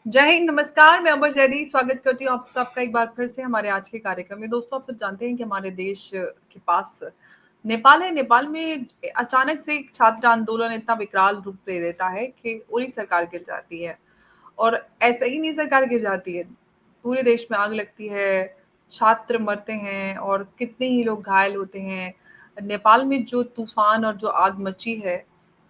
जय हिंद, नमस्कार। मैं अमर जैदी स्वागत करती हूँ आप सबका एक बार फिर से हमारे आज के कार्यक्रम में। दोस्तों, आप सब जानते हैं कि हमारे देश के पास नेपाल है। नेपाल में अचानक से एक छात्र आंदोलन इतना विकराल रूप ले लेता है कि पूरी सरकार गिर जाती है। और ऐसे ही नहीं सरकार गिर जाती है, पूरे देश में आग लगती है, छात्र मरते हैं और कितने ही लोग घायल होते हैं। नेपाल में जो तूफान और जो आग मची है,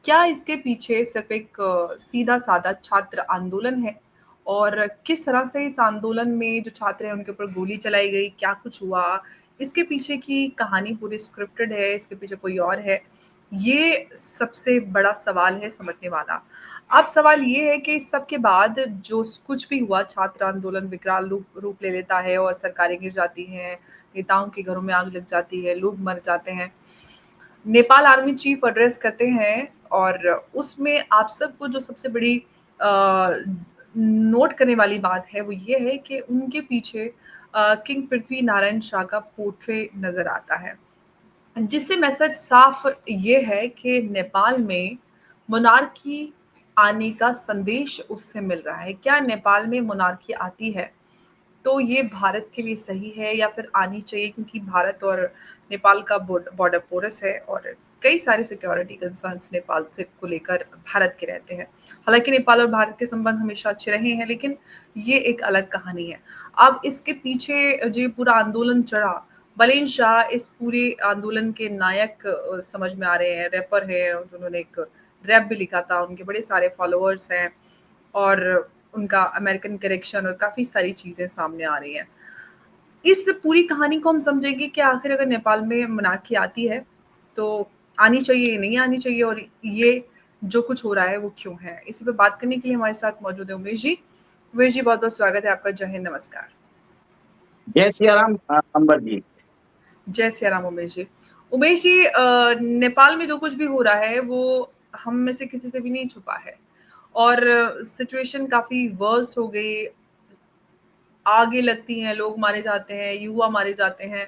क्या इसके पीछे सिर्फ एक सीधा-साधा छात्र आंदोलन है? और किस तरह से इस आंदोलन में जो छात्र हैं उनके ऊपर गोली चलाई गई, क्या कुछ हुआ? इसके पीछे की कहानी पूरी स्क्रिप्टेड है, इसके पीछे कोई और है? ये सबसे बड़ा सवाल है समझने वाला। अब सवाल ये है कि इस सब के बाद जो कुछ भी हुआ, छात्र आंदोलन विकराल रूप रूप ले लेता है और सरकारें गिर जाती हैं, नेताओं के घरों में आग लग जाती है, लोग मर जाते हैं। नेपाल आर्मी चीफ एड्रेस करते हैं और उसमें आप सबको जो सबसे बड़ी नोट करने वाली बात है वो ये है कि उनके पीछे किंग पृथ्वी नारायण शाह का पोर्ट्रेट नजर आता है, जिससे मैसेज साफ ये है कि नेपाल में मोनार्की आने का संदेश उससे मिल रहा है। क्या नेपाल में मोनार्की आती है तो ये भारत के लिए सही है या फिर आनी चाहिए, क्योंकि भारत और नेपाल का बॉर्डर पोरस है और कई सारे सिक्योरिटी कंसर्न्स नेपाल से को लेकर भारत के रहते हैं। हालांकि नेपाल और भारत के संबंध हमेशा अच्छे रहे हैं, लेकिन ये एक अलग कहानी है। अब इसके पीछे जो ये पूरा आंदोलन चढ़ा, बलेन शाह इस पूरे आंदोलन के नायक समझ में आ रहे हैं। रैपर है, उन्होंने एक रैप भी लिखा था, उनके बड़े सारे फॉलोअर्स हैं और उनका अमेरिकन करेक्शन और काफ़ी सारी चीज़ें सामने आ रही हैं। इस पूरी कहानी को हम समझेंगे कि आखिर अगर नेपाल में मोनार्की आती है, तो आनी चाहिए या नहीं आनी चाहिए, और ये जो कुछ हो रहा है वो क्यों है? इसी पे बात करने के लिए हमारे साथ मौजूद है उमेश जी। उमेश जी, बहुत-बहुत स्वागत है आपका। जय हिंद, नमस्कार। जय सिया राम अंबर जी। जय सिया राम उमेश जी। उमेश जी, नेपाल में जो कुछ भी हो रहा है वो हम में से किसी से भी नहीं छुपा है और सिचुएशन काफ़ी वर्स हो गई। आगे लगती हैं, लोग मारे जाते हैं, युवा मारे जाते हैं।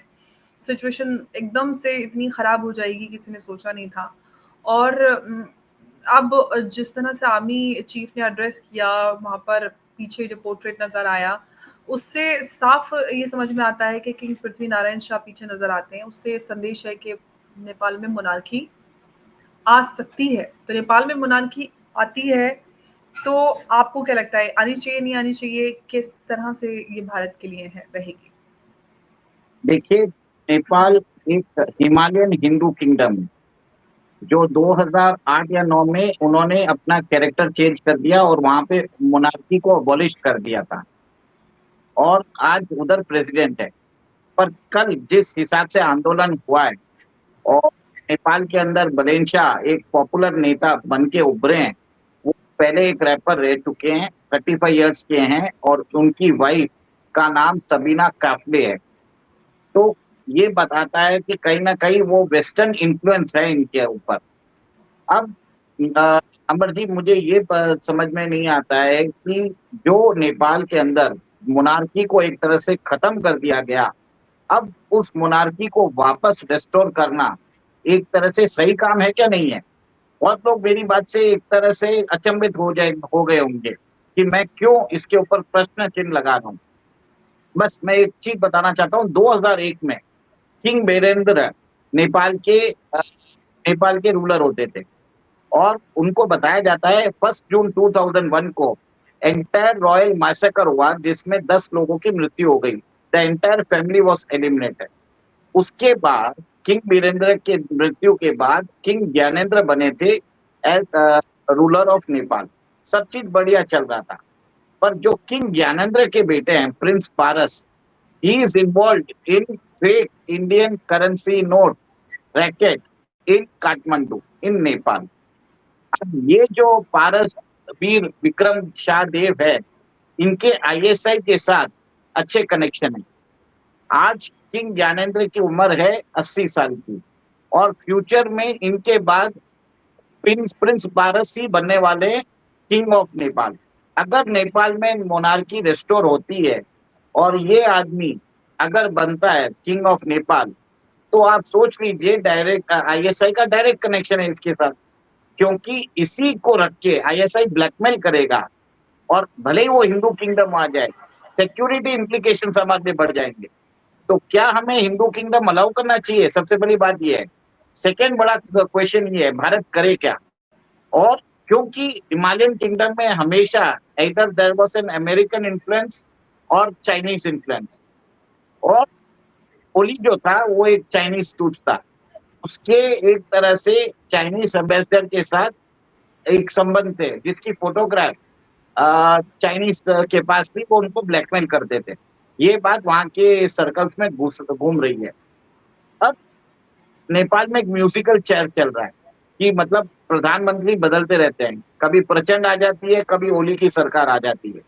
सिचुएशन एकदम से इतनी खराब हो जाएगी किसी ने सोचा नहीं था। और अब जिस तरह से आर्मी चीफ ने एड्रेस किया, वहाँ पर पीछे जो पोर्ट्रेट नज़र आया, उससे साफ ये समझ में आता है कि किंग पृथ्वी नारायण शाह पीछे नज़र आते हैं। उससे संदेश है कि नेपाल में मोनार्की आ सकती है। तो नेपाल में मोनार्की आती है तो आपको क्या लगता है, आनी चाहिए, नहीं आनी चाहिए? किस तरह से ये भारत के लिए है रहेगी? देखिए, नेपाल एक हिमालयन हिंदू किंगडम है, जो 2008 या 9 में उन्होंने अपना कैरेक्टर चेंज कर दिया और वहां पे मोनार्की को अबॉलिश कर दिया था और आज उधर प्रेसिडेंट है। पर कल जिस हिसाब से आंदोलन हुआ है और नेपाल के अंदर बलेन शाह एक पॉपुलर नेता बन के उभरे हैं। वो पहले एक रैपर रह चुके हैं, 35 ईयर्स के हैं और उनकी वाइफ का नाम सबीना काफले है। तो ये बताता है कि कहीं ना कहीं वो वेस्टर्न इन्फ्लुएंस है इनके ऊपर। अब अ, अमर जी, मुझे ये समझ में नहीं आता है कि जो नेपाल के अंदर मोनार्की को एक तरह से खत्म कर दिया गया, अब उस मोनार्की को वापस रेस्टोर करना एक तरह से सही काम है क्या, नहीं है? बहुत लोग मेरी बात से एक तरह से अचंभित हो गए होंगे कि मैं क्यों इसके ऊपर प्रश्न चिन्ह लगा रहा हूँ। बस मैं एक चीज बताना चाहता हूँ। 2001 में किंग बीरेंद्र नेपाल के नेपाल के रूलर होते थे और उनको बताया जाता है 1 जून 2001 को एंटायर रॉयल मैसेकर हुआ, जिसमें 10 लोगों की मृत्यु हो गई। The entire family was eliminated. उसके बाद किंग बीरेंद्र के मृत्यु के बाद किंग ज्ञानेंद्र बने थे एज रूलर ऑफ नेपाल। सब चीज बढ़िया चल रहा था, पर जो किंग ज्ञानेंद्र के बेटे हैं Prince Paras, he is involved in fake Indian currency note racket in Kathmandu in Nepal. अब ये जो पारस वीर विक्रम शाह देव है, इनके आईएसआई के साथ अच्छे कनेक्शन है। आज किंग ज्ञानेंद्र की उम्र है 80 साल की और फ्यूचर में इनके बाद प्रिंस प्रिंस पारस ही बनने वाले किंग ऑफ नेपाल। अगर नेपाल में मोनार्की रिस्टोर होती है और ये आदमी अगर बनता है किंग ऑफ नेपाल, तो आप सोच लीजिए डायरेक्ट आईएसआई का डायरेक्ट कनेक्शन है इसके साथ, क्योंकि इसी को रख के आईएसआई ब्लैकमेल करेगा और भले ही वो हिंदू किंगडम आ जाए, सिक्योरिटी इम्प्लीकेशन हमारे बढ़ जाएंगे। तो क्या हमें हिंदू किंगडम अलाउ करना चाहिए? सबसे बड़ी बात ये है। सेकेंड बड़ा क्वेश्चन ये है, भारत करे क्या? और क्योंकि हिमालयन किंगडम में हमेशा इधर there was an American influence और चाइनीज इन्फ्लुएंस, और ओली जो था वो एक चाइनीज टूट था। उसके एक तरह से चाइनीज एम्बेसडर के साथ एक संबंध थे, जिसकी फोटोग्राफ चाइनीज के पास थी, वो उनको ब्लैकमेल करते थे। ये बात वहां के सर्कल्स में घूम रही है। अब नेपाल में एक म्यूजिकल चेयर चल रहा है कि मतलब प्रधानमंत्री बदलते रहते हैं, कभी प्रचंड आ जाती है, कभी ओली की सरकार आ जाती है।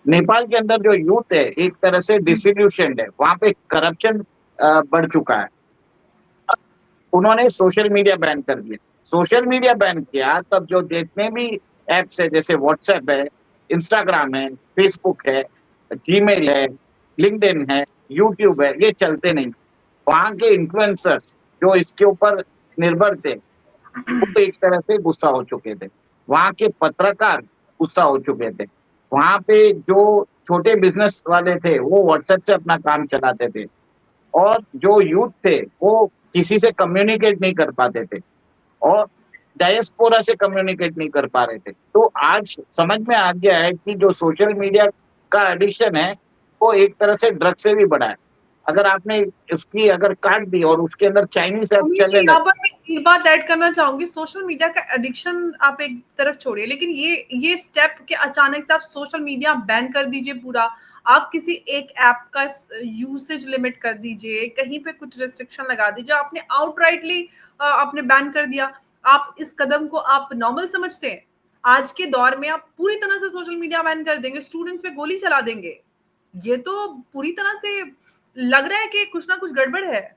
नेपाल के अंदर जो यूथ है एक तरह से डिस्ट्रीब्यूशन है, वहां पे करप्शन बढ़ चुका है। उन्होंने सोशल मीडिया बैन कर दिया। सोशल मीडिया बैन किया तब जो जितने भी एप्स है, जैसे व्हाट्सएप है, इंस्टाग्राम है, फेसबुक है, जीमेल है, लिंक्डइन है, यूट्यूब है, ये चलते नहीं। वहां के इन्फ्लुएंसर्स जो इसके ऊपर निर्भर थे, वो तो एक तरह से गुस्सा हो चुके थे। वहां के पत्रकार गुस्सा हो चुके थे। वहां पे जो छोटे बिजनेस वाले थे वो व्हाट्सएप से अपना काम चलाते थे, और जो यूथ थे वो किसी से कम्युनिकेट नहीं कर पाते थे, और डायस्पोरा से कम्युनिकेट नहीं कर पा रहे थे। तो आज समझ में आ गया है कि जो सोशल मीडिया का एडिक्शन है वो एक तरह से ड्रग से भी बड़ा है। अगर आपने उसकी अगर काट दी और उसके अंदर चाइनीज ऐप अमीर जी, चलने यहाँ लगे। पर मैं एक बात ऐड करना चाहूंगी। सोशल मीडिया का एडिक्शन आप एक तरफ छोड़िए, लेकिन ये स्टेप के अचानक से आप सोशल मीडिया बैन कर दीजिए पूरा। आप किसी एक ऐप का यूसेज लिमिट कर दीजिए, कहीं पे कुछ रिस्ट्रिक्शन लगा दीजिए, आपने आउटराइटली आपने बैन कर दिया। आप इस कदम को आप नॉर्मल समझते हैं? आज के दौर में आप पूरी तरह से सोशल मीडिया बैन कर देंगे, स्टूडेंट्स पे गोली चला देंगे, ये तो पूरी तरह से लग रहा है कि कुछ ना कुछ गड़बड़ है।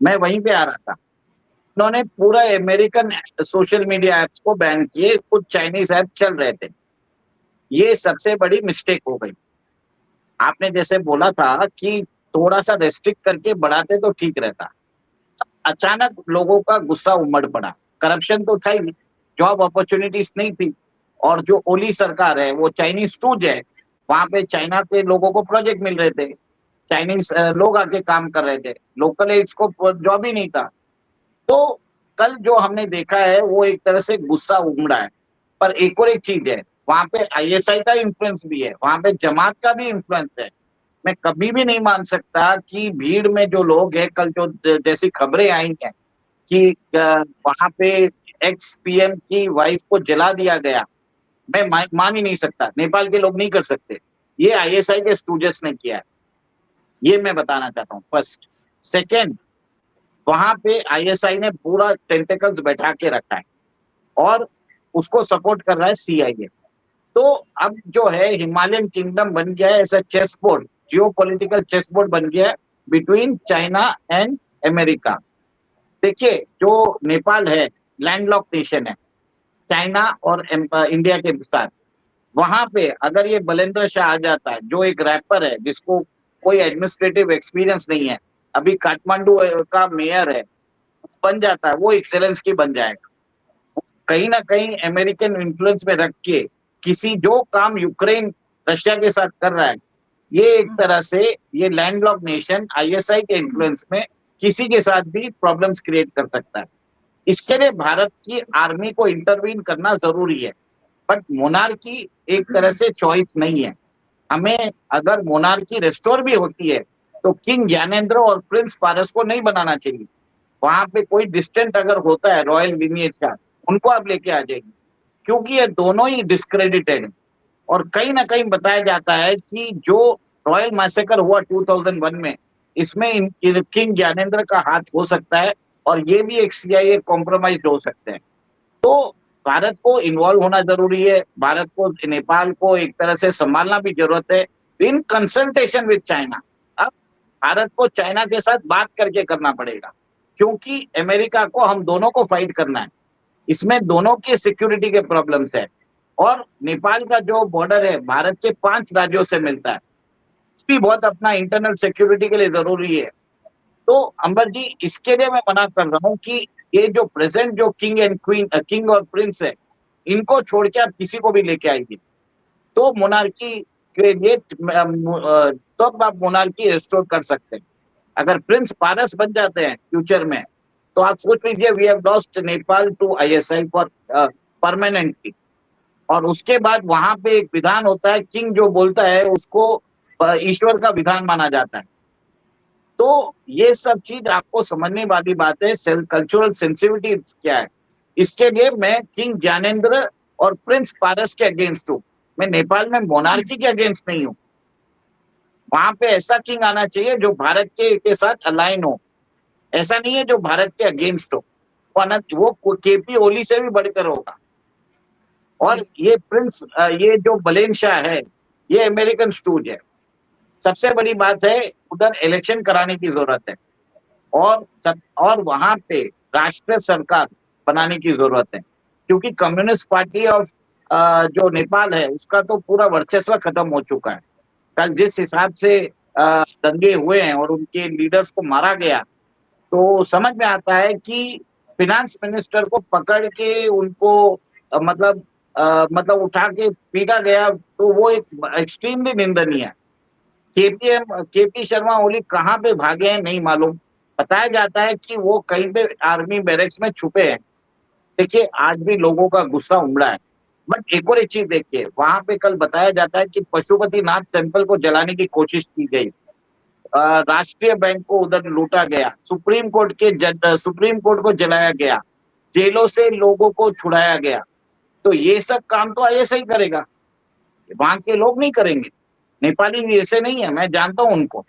मैं वहीं पे आ रहा था। उन्होंने पूरा अमेरिकन सोशल मीडिया एप्स को बैन किए, कुछ चाइनीज ऐप चल रहे थे। ये सबसे बड़ी मिस्टेक हो गई। आपने जैसे बोला था कि थोड़ा सा रेस्ट्रिक्ट करके बढ़ाते तो ठीक रहता। अचानक लोगों का गुस्सा उमड़ पड़ा। करप्शन तो था ही, जॉब अपॉर्चुनिटीज नहीं थी, और जो ओली सरकार है वो चाइनीज टूज है। वहां पे चाइना के लोगों को प्रोजेक्ट मिल रहे थे, चाइनीज लोग आके काम कर रहे थे, लोकल एड्स को जॉब ही नहीं था। तो कल जो हमने देखा है वो एक तरह से गुस्सा उमड़ा है। पर एक और एक चीज है, वहां पे आईएसआई का इन्फ्लुएंस भी है, वहां पे जमात का भी इन्फ्लुएंस है। मैं कभी भी नहीं मान सकता कि भीड़ में जो लोग हैं, कल जो जैसी खबरें आई हैं कि वहां पे एक्स पीएम की वाइफ को जला दिया गया, मैं मान ही नहीं सकता। नेपाल के लोग नहीं कर सकते। ये आईएसआई के स्टूडेंट्स ने किया है, ये मैं बताना चाहता हूँ फर्स्ट। सेकेंड, वहां पे आईएसआई ने पूरा टेंटेकल्स बैठा के रखा है, और उसको सपोर्ट कर रहा है सीआईए। तो अब जो है हिमालयन किंगडम बन गया है ऐसा chess board, geo political chess board बन गया है बिटवीन चाइना एंड अमेरिका। देखिए, जो नेपाल है लैंडलॉक नेशन है चाइना और इंडिया के साथ। वहां पे अगर ये बलेंद्र शाह आ जाता है, जो एक रैपर है जिसको कोई एडमिनिस्ट्रेटिव एक्सपीरियंस नहीं है, अभी काठमांडू का मेयर है, बन जाता है, वो एक्सेलेंस की बन जाएगा। कहीं ना कहीं अमेरिकन इन्फ्लुएंस में रख के किसी जो काम यूक्रेन रशिया के साथ कर रहा है, ये एक तरह से ये लैंडलॉक नेशन आईएसआई के इन्फ्लुएंस में किसी के साथ भी प्रॉब्लम्स क्रिएट कर सकता है। इसके लिए भारत की आर्मी को इंटरवीन करना जरूरी है। बट मोनार्की एक तरह से चॉइस नहीं है। हमें अगर मोनार्की रेस्टोर भी होती है तो किंग ज्ञानेंद्र और प्रिंस पारस को नहीं बनाना चाहिए। वहां पे कोई डिस्टेंट अगर होता है रॉयल लिनिएज का, उनको आप लेके आ जाएंगे, क्योंकि ये दोनों ही डिस्क्रेडिटेड है। और कहीं ना कहीं बताया जाता है कि जो रॉयल मैसेकर हुआ 2001 में, इसमें किंग ज्ञानेंद्र का हाथ हो सकता है, और ये भी एक सीआईए कॉम्प्रोमाइज हो सकते हैं। तो भारत को इन्वॉल्व होना जरूरी है। भारत को नेपाल को एक तरह से संभालना भी जरूरत है, इन कंसल्टेशन विद चाइना। अब भारत को चाइना के साथ बात करके करना पड़ेगा, क्योंकि अमेरिका को हम दोनों को फाइट करना है। इसमें दोनों की सिक्योरिटी के प्रॉब्लम्स है। और नेपाल का जो बॉर्डर है भारत के 5 राज्यों से मिलता है, भी बहुत अपना इंटरनल सिक्योरिटी के लिए जरूरी है। तो अंबर जी, इसके लिए मैं मना कर रहा हूँ कि ये जो प्रेजेंट जो किंग एंड क्वीन, किंग और प्रिंस है, इनको छोड़ के आप किसी को भी लेके आएंगे, तो मोनार्की के लिए तब आप मोनार्की रिस्टोर कर सकते हैं। अगर प्रिंस पारस बन जाते हैं फ्यूचर में, तो आप सोच लीजिए we have lost Nepal to ISI for permanently. और उसके बाद वहां पे एक विधान होता है, किंग जो बोलता है उसको ईश्वर का विधान माना जाता है। तो ये सब चीज आपको समझने वाली बात है, कल्चरल सेंसिटिविटी क्या है। इसके लिए मैं किंग ज्ञानेंद्र और प्रिंस पारस के अगेंस्ट हूँ। मैं नेपाल में मोनार्की के अगेंस्ट नहीं हूँ। वहां पे ऐसा किंग आना चाहिए जो भारत के साथ अलाइन हो, ऐसा नहीं है जो भारत के अगेंस्ट हो। वो केपी ओली से भी बढ़कर होगा। और जी। ये प्रिंस ये जो बलेन शाह है, ये अमेरिकन स्टूज है। सबसे बड़ी बात है, उधर इलेक्शन कराने की जरूरत है। और वहां पे राष्ट्रीय सरकार बनाने की जरूरत है, क्योंकि कम्युनिस्ट पार्टी ऑफ जो नेपाल है उसका तो पूरा वर्चस्व खत्म हो चुका है। कल जिस हिसाब से दंगे हुए हैं और उनके लीडर्स को मारा गया, तो समझ में आता है कि फिनांस मिनिस्टर को पकड़ के उनको मतलब उठा के पीटा गया, तो वो एक एक्सट्रीमली निंदनीय है। केपी शर्मा ओली कहाँ पे भागे हैं नहीं मालूम। बताया जाता है कि वो कहीं पे आर्मी बैरक्स में छुपे हैं। देखिए, आज भी लोगों का गुस्सा उमड़ा है। बट एक और एक चीज देखिए, वहां पे कल बताया जाता है कि पशुपतिनाथ टेम्पल को जलाने की कोशिश की गई। राष्ट्रीय बैंक को उधर लूटा गया, सुप्रीम कोर्ट को जलाया गया, जेलों से लोगों को छुड़ाया गया। तो ये सब काम तो ऐसे ही करेगा, वहां के लोग नहीं करेंगे। नेपाली भी ऐसे नहीं है, मैं जानता हूं उनको।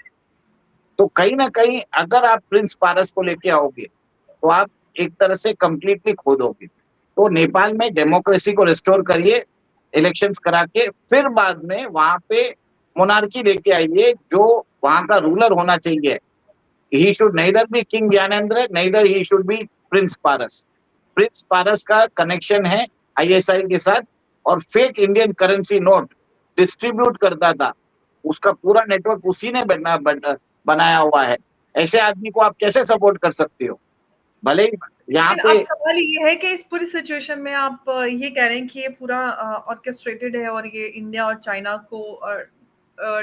तो कहीं ना कहीं अगर आप प्रिंस पारस को लेके आओगे, तो आप एक तरह से कंप्लीटली खो दोगे। तो नेपाल में डेमोक्रेसी को रिस्टोर करिए, इलेक्शंस करा के, फिर बाद में वहां पे मोनार्की लेके आइए जो वहां का रूलर होना चाहिए। He should neither be king Gyanendra, neither he should be prince Paras. Prince Paras का कनेक्शन है आईएसआई के साथ, और fake Indian currency note distribute करता था। उसका पूरा नेटवर्क उसी ने बनाया हुआ है। ऐसे आदमी को आप कैसे सपोर्ट कर सकते हो? भले ही यहाँ लेकिन अब पे सवाल ये है कि इस पूरी सिचुएशन में आप ये कह रहे हैं कि ये पूरा ऑर्केस्ट्रेटेड है और ये इंडिया और चाइना को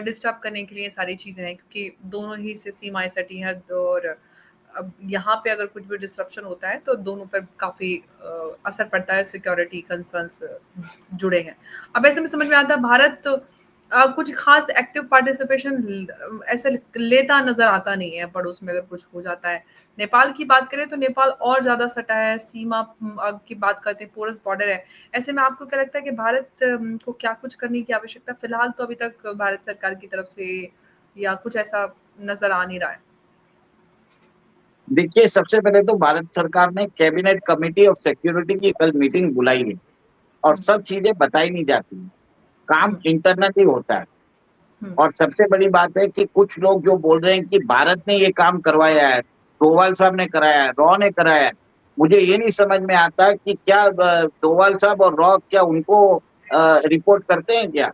डिस्टर्ब करने के लिए सारी चीजें हैं, क्योंकि दोनों ही से सीमाएं सटी हैं। और अब यहाँ पे अगर कुछ भी डिस्ट्रप्शन होता है तो दोनों पर काफी असर पड़ता है, सिक्योरिटी कंसर्न्स जुड़े हैं। अब ऐसे में समझ में आता है भारत कुछ खास एक्टिव पार्टिसिपेशन ऐसे लेता नजर आता नहीं है पड़ोस में अगर कुछ हो जाता है। नेपाल की बात करें तो नेपाल और ज़्यादा सटा है, सीमा की बात करते हैं, पोरस बॉर्डर है। ऐसे में आपको क्या लगता है कि भारत को क्या कुछ करने की आवश्यकता फिलहाल तो अभी तक भारत सरकार की तरफ से या कुछ ऐसा नज़र आ नहीं रहा है? देखिए, सबसे पहले तो भारत सरकार ने कैबिनेट कमेटी ऑफ सिक्योरिटी की कल मीटिंग बुलाई है, और हुँ, सब चीजें बताई नहीं जाती। काम हुँ, इंटरनली होता है। हुँ, और सबसे बड़ी बात है कि कुछ लोग जो बोल रहे हैं कि भारत ने ये काम करवाया है, डोवाल साहब ने कराया है, रॉ ने कराया है। मुझे ये नहीं समझ में आता कि क्या डोवाल साहब और रॉ क्या उनको रिपोर्ट करते हैं क्या?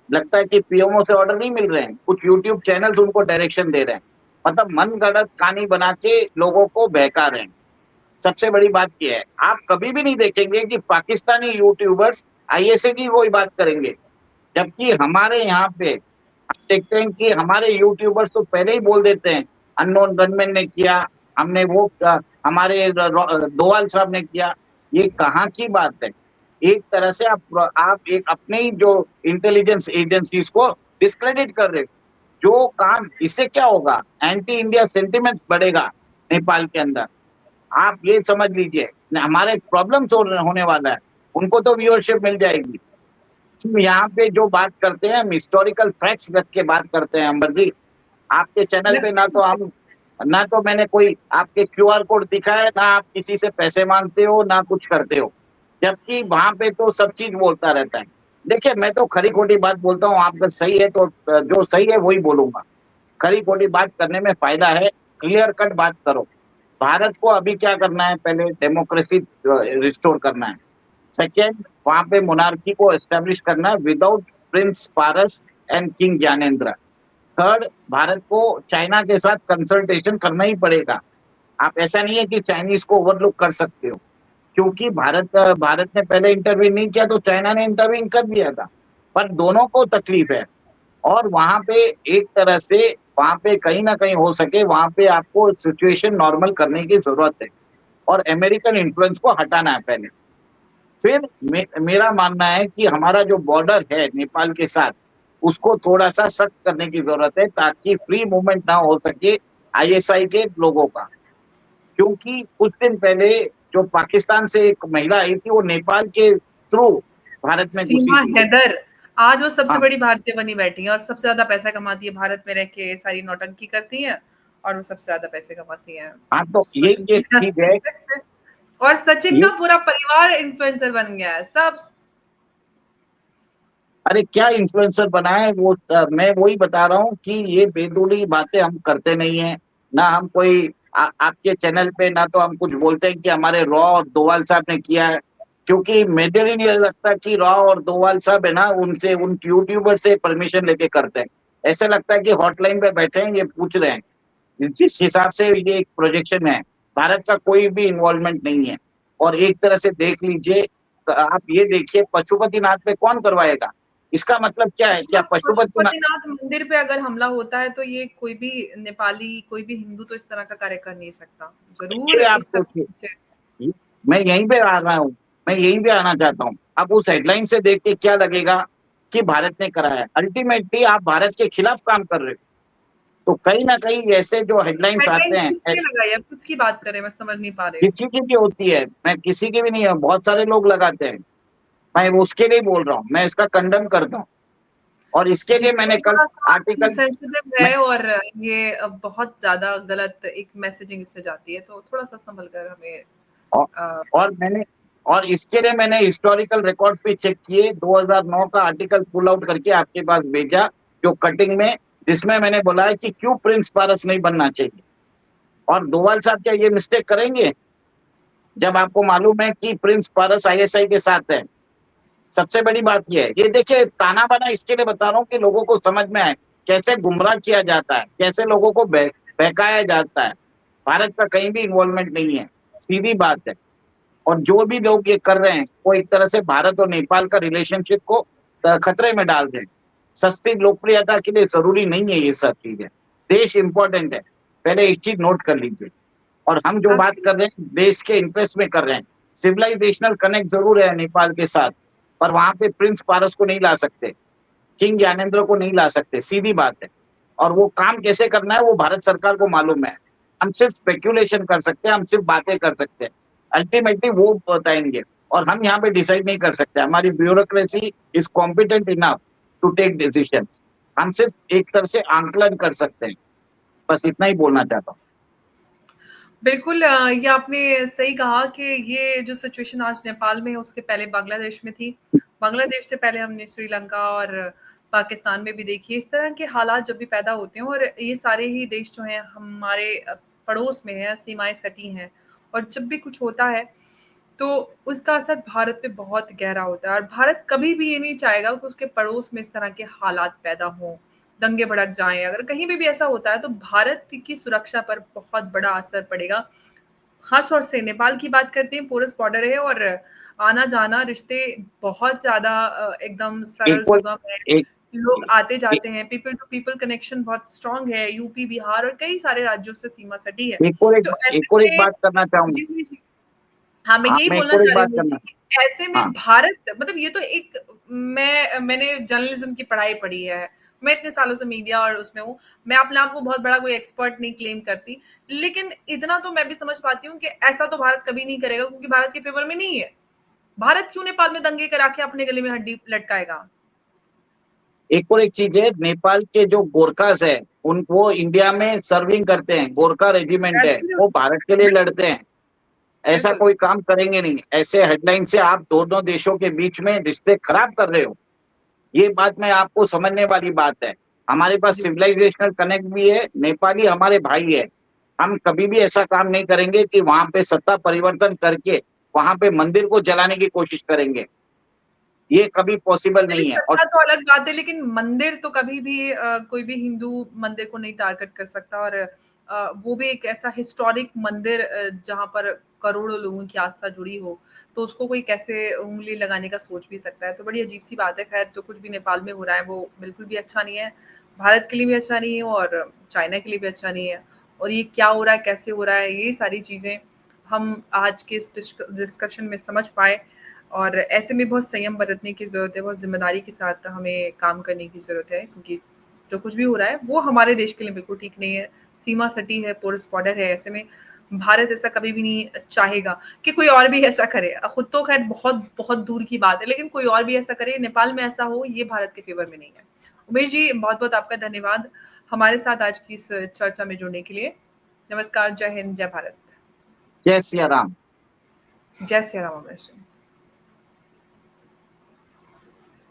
लगता है कि पीएमओ से ऑर्डर नहीं मिल रहे हैं, कुछ यूट्यूब चैनल्स उनको डायरेक्शन दे रहे हैं। मतलब मनगढ़ंत कहानी बना के लोगों को बहका रहे हैं। सबसे बड़ी बात ये है, आप कभी भी नहीं देखेंगे कि पाकिस्तानी यूट्यूबर्स आईएसए की कोई बात करेंगे। जबकि हमारे यहाँ पे आप देखते हैं कि हमारे यूट्यूबर्स तो पहले ही बोल देते हैं, अननोन गनमैन ने किया, हमने हमारे दोवाल साहब ने किया। ये कहाँ की बात है? एक तरह से आप एक अपने ही जो इंटेलिजेंस एजेंसीज को डिस्क्रेडिट कर रहे हो। जो काम, इससे क्या होगा? एंटी इंडिया सेंटिमेंट बढ़ेगा नेपाल के अंदर। आप ये समझ लीजिए, हमारे प्रॉब्लम्स होने वाला है, उनको तो व्यूअरशिप मिल जाएगी। यहाँ पे जो बात करते हैं, हम हिस्टोरिकल फैक्ट्स रख के बात करते हैं। अंबर जी, आपके चैनल पे ना तो मैंने कोई आपके क्यूआर कोड दिखाया, ना आप किसी से पैसे मांगते हो, ना कुछ करते हो। जबकि वहां पे तो सब चीज बोलता रहता है। देखिए, मैं तो खरी खोटी बात बोलता हूँ। आप अगर सही है तो जो सही है वही बोलूंगा। खरी खोटी बात करने में फायदा है, क्लियर कट बात करो। भारत को अभी क्या करना है? पहले डेमोक्रेसी रिस्टोर करना है। सेकेंड, वहां पे मोनार्की को एस्टेब्लिश करना without Prince Paras and king Gyanendra. Third, Bharat को चाइना के साथ कंसल्टेशन करना ही पड़ेगा। आप ऐसा नहीं है कि चाइनीज को ओवरलुक कर सकते हो, क्योंकि भारत भारत ने पहले इंटरवीन नहीं किया तो चाइना ने इंटरवीन कर दिया था। पर दोनों को तकलीफ है। और वहाँ पे एक तरह से वहाँ पे कहीं न कहीं हो सके वहाँ पे आपको सिचुएशन नॉर्मल करने की ज़रूरत है और अमेरिकन इन्फ्लुएंस को हटाना है पहले। फिर मेरा मानना है कि हमारा जो बॉर्डर है नेपाल के साथ, उसको थोड़ा-सा सख्त करने की ज़रूरत है ताकि फ्री मूवमेंट ना हो सके आईएसआई के लोगों का। क्योंकि कुछ दिन पहले जो पाकिस्तान से एक महिला आई थी, वो नेपाल के थ्रू भारत में घुसी सीमा थी। हैदर, आज वो सबसे हाँ, बड़ी भारतीय बनी बैठी हैं और सबसे ज़्यादा पैसा कमाती है, भारत में रह के सारी नौटंकी करती हैं और वो सबसे ज़्यादा पैसे कमाती हैं हाँ, तो ये सोशल चीज़ मीडिया ठीक से। है। और सचिन ये का पूरा परिवार इन्फ्लुएंसर बन गया है, सब अरे क्या इन्फ्लुएंसर बना है वो मैं वही बता रहा हूँ कि ये बेतुकी बातें हम करते नहीं हैं। ना हम कोई आपके चैनल पे ना तो हम कुछ बोलते हैं कि हमारे रॉ और डोवाल साहब ने किया है। क्योंकि मुझे ही नहीं लगता कि रॉ और डोवाल साहब है ना उनसे उन यूट्यूबर से परमिशन लेके करते हैं। ऐसा लगता है कि हॉटलाइन पे बैठे हैं, ये पूछ रहे हैं। जिस हिसाब से ये एक प्रोजेक्शन है, भारत का कोई भी इन्वॉल्वमेंट नहीं है। और एक तरह से देख लीजिए, आप ये देखिए पशुपतिनाथ पे कौन करवाएगा? इसका मतलब क्या है? क्या पशुपतिनाथ पशुपतिनाथ मंदिर पे अगर हमला होता है तो ये कोई भी नेपाली, कोई भी हिंदू तो इस तरह का कार्य कर नहीं सकता। ज़रूर ये आप इस सब के सोचिए, पीछे मैं यहीं पे आ रहा हूँ, मैं यहीं पे आना चाहता हूँ। अब उस हेडलाइन से देख के क्या लगेगा कि भारत ने करा है? अल्टीमेटली आप भारत के खिलाफ काम कर रहे हो। तो कहीं न कहीं ऐसे जो हेडलाइन्स हेडलाइन आते हैं किसने लगाई है? आप किसकी बात कर रहे हैं? मैं समझ नहीं पा रही हूँ। किसी की भी होती है, मैं किसी की भी नहीं है, बहुत सारे लोग लगाते हैं। मैं उसके लिए बोल रहा हूँ, मैं इसका कंडेम करता हूँ और इसके जी, लिए ये मैंने कल थोड़ा-सा आर्टिकल इनसेंसिटिव मैं है और ये बहुत ज़्यादा गलत एक मैसेजिंग इससे जाती है, तो थोड़ा-सा सँभल कर हमें औ अ, और मैंने और इसके लिए मैंने हिस्टोरिकल रिकॉर्ड्स भी चेक किए, 2009 का आर्टिकल पुल आउट करके आपके पास भेजा, जो कटिंग में जिसमें मैंने बोला है कि क्यों प्रिंस पारस नहीं बनना चाहिए। और डोभाल साहब क्या ये मिस्टेक करेंगे? जब आपको मालूम है कि प्रिंस पारस आईएसआई के साथ है। सबसे बड़ी बात ये है, ये देखिए ताना-बाना इसके लिए बता रहा हूँ कि लोगों को समझ में आए, कैसे गुमराह किया जाता है, कैसे लोगों को बहकाया जाता है। भारत का कहीं भी इन्वॉल्वमेंट नहीं है, सीधी बात है। और जो भी लोग ये कर रहे हैं, वो एक तरह से भारत और नेपाल का रिलेशनशिप को खतरे में डाल रहे हैं। सस्ती लोकप्रियता के लिए ज़रूरी नहीं है ये सब चीज़ें। देश इम्पोर्टेंट है, पहले एक चीज़ नोट कर लीजिए। और हम जो बात एक्चुअली कर रहे हैं, देश के इंटरेस्ट में कर रहे हैं। सिविलाइजेशनल कनेक्ट ज़रूर है नेपाल के साथ, पर वहाँ पे प्रिंस पारस को नहीं ला सकते, किंग ज्ञानेंद्र को नहीं ला सकते, सीधी बात है। और वो काम कैसे करना है, वो भारत सरकार को मालूम है। हम सिर्फ स्पेक्युलेशन कर सकते हैं, हम सिर्फ बातें कर सकते हैं। अल्टीमेटली वो बताएँगे और हम यहाँ पे डिसाइड नहीं कर सकते। हमारी bureaucracy is competent enough to take decisions. हम सिर्फ एक तरह से आंकलन कर सकते हैं। बस इतना ही बोलना चाहता हूँ। बिल्कुल ये आपने सही कहा कि ये जो सिचुएशन आज नेपाल में है, उसके पहले बांग्लादेश में थी। बांग्लादेश से पहले हमने श्रीलंका और पाकिस्तान में भी देखी है। इस तरह के हालात जब भी पैदा होते हैं और ये सारे ही देश जो हैं हमारे पड़ोस में हैं, सीमाएँ सटी हैं और जब भी कुछ होता है, तो उसका असर भारत पे बहुत गहरा होता है और भारत कभी भी ये नहीं चाहेगा कि उसके पड़ोस में इस तरह के हालात पैदा हों, दंगे भड़क जाएँ। अगर कहीं पे भी ऐसा होता है तो भारत की सुरक्षा पर बहुत बड़ा असर पड़ेगा। ख़ास तौर से नेपाल की बात करते हैं, पोरस बॉर्डर है और आना-जाना रिश्ते बहुत ज़्यादा एकदम सरल एक और सुगम है। एक लोग ए आते-जाते हैं, पीपल टू पीपल कनेक्शन बहुत स्ट्रॉन्ग है, यूपी, बिहार और कई सारे राज्यों से सीमा सटी है। तो ऐसे एक और एक में बात करना चाहूँगा। जी, जी, जी। हाँ, मैं हाँ, यही मैं एक बोलना और एक चाह रही बात हूँ करना कि ऐसे हाँ, में भारत मतलब ये तो एक मैंने जर्नलिज़्म की पढ़ाई पढ़ी है। मैं इतने सालों से मीडिया और उसमें हूँ। मैं अपने आप को बहुत बड़ा कोई एक्सपर्ट नहीं क्लेम करती। लेकिन इतना तो मैं भी समझ पाती हूँ कि ऐसा तो भारत कभी नहीं करेगा क्योंकि भारत के फ़ेवर में नहीं है। भारत क्यों नेपाल में दंगे करा के अपने गले में हड्डी लटकाएगा? एक और एक चीज़ है, नेपाल के जो गोरखास हैं, उन वो इंडिया में सर्विंग करते हैं, गोरखा रेजिमेंट है, वो एब्सोल्युटली, भारत के लिए बिल्कुल, लड़ते हैं। ऐसा बिल्कुल। कोई काम करेंगे नहीं। ऐसे हेडलाइन से आप दोनों देशों के बीच में रिश्ते खराब कर रहे हो। ये बात मैं आपको समझने वाली बात है। हमारे पास जी। सिविलाइजेशनल कनेक्ट भी है, नेपाली हमारे भाई है। हम कभी भी ऐसा काम नहीं करेंगे कि वहाँ पे सत्ता परिवर्तन करके वहाँ पे मंदिर को जलाने की कोशिश करेंगे। ये कभी पॉसिबल चलिए नहीं है। और सत्ता तो अलग बात है लेकिन मंदिर तो कभी भी कोई भी हिंदू मंदिर को नहीं टारगेट कर सकता और वो भी एक ऐसा हिस्टोरिक मंदिर जहाँ पर करोड़ों लोगों की आस्था जुड़ी हो, तो उसको कोई कैसे उँगली लगाने का सोच भी सकता है। तो बड़ी अजीब-सी बात है। ख़ैर जो कुछ भी नेपाल में हो रहा है वो बिल्कुल भी अच्छा नहीं है। भारत के लिए भी अच्छा नहीं है और चाइना के लिए भी अच्छा नहीं है। और ये क्या हो रहा है, कैसे हो रहा है, ये सारी चीज़ें हम आज के इस डिस्कशन में समझ पाए और ऐसे में बहुत संयम बरतने की ज़रूरत है, बहुत ज़िम्मेदारी के साथ हमें काम करने की ज़रूरत है क्योंकि जो कुछ भी हो रहा है, वो हमारे देश के लिए बिल्कुल ठीक नहीं है। सीमा सटी है, पोरस बॉर्डर है, ऐसे में भारत ऐसा कभी भी नहीं चाहेगा कि कोई और भी ऐसा करे। खुद तो ख़ैर बहुत बहुत दूर की बात है, लेकिन कोई और भी ऐसा करे, नेपाल में ऐसा हो, ये भारत के फ़ेवर में नहीं है। उमेश जी, बहुत-बहुत आपका धन्यवाद हमारे साथ आज की इस चर्चा में जुड़ने के लिए। नमस्कार, जय हिंद, जय भारत। जय सिया राम। जय सिया राम, उमेश जी।